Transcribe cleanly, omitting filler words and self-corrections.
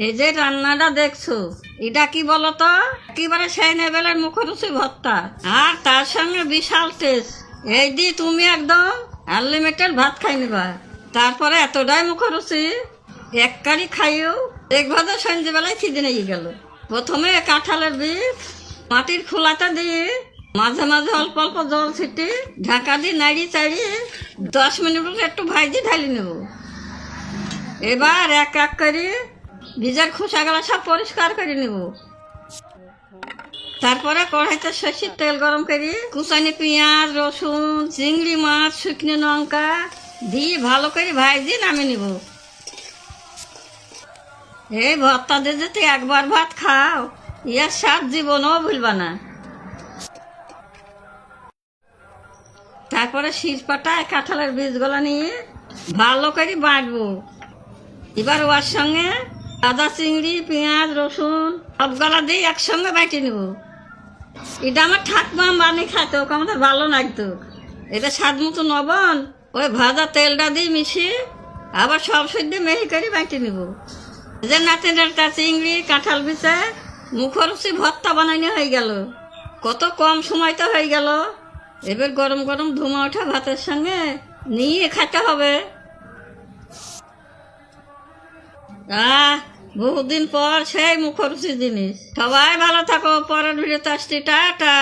এই যে রান্নাটা দেখছো, এটা কি বলতো? একেবারে সেই লেভেলের মুখরুচি ভর্তা, আর তার সঙ্গে বিশাল টেস্ট। এই দিয়ে তুমি একদম আনলিমিটেড ভাত খাই নিবা। তারপরে এতটাই মুখরুচি, এক কারি খাইও দেখবা যে সন্ধ্যেবেলায় খিদে লেগে গেল। প্রথমে কাঁঠালের বীজ মাটির খোলাটা দিয়ে মাঝে মাঝে অল্প অল্প জল ছিটি ঢাকা দিয়ে নাড়ি চাড়িয়ে 10 মিনিট একটু ভাইজি ঢালি নেব। এবার এক এক করে বীজের খোসাগুলো সব পরিষ্কার করে নেব। তারপরে কড়াইতে সর্ষের তেল গরম করে কুচানি পেঁয়াজ, রসুন, চিংড়ি মাছ, শুকনো লঙ্কা দিয়ে ভালো করে ভাইজি নামিয়ে নেব। এই ভর্তা দিয়ে যদি একবার ভাত খাও, ইয়ার স্বাদ জীবনও ভুলবা না। তারপরে শিরপাটায় কাঁঠালের বীজগুলো নিয়ে ভালো করে বাটবো। এবার ওর সঙ্গে আদা, চিংড়ি, পেঁয়াজ, রসুন সবগুলা দিয়ে একসঙ্গে বাটি নেব। এটা আমার ঠাকমা বানিয়ে খাইতো, ওকে আমাদের ভালো লাগতো। এটা স্বাদ মতো লবণ ওই ভাজা তেলটা দিয়ে মিশিয়ে আবার সব সদ্য মেহি করে বাটি নেব। যে নাতিনটা চিংড়ি কাঁঠাল বিছে মুখরুচি ভর্তা বানানো হয়ে গেল। কত কম সময়তে হয়ে গেল। এবার গরম গরম ধুমা ওঠা ভাতের সঙ্গে নিয়ে খেতে হবে। বহুদিন পর সেই মুখরুচি জিনিস। সবাই ভালো থাকো, পরের ভিডিওতে আসছি, টাটা।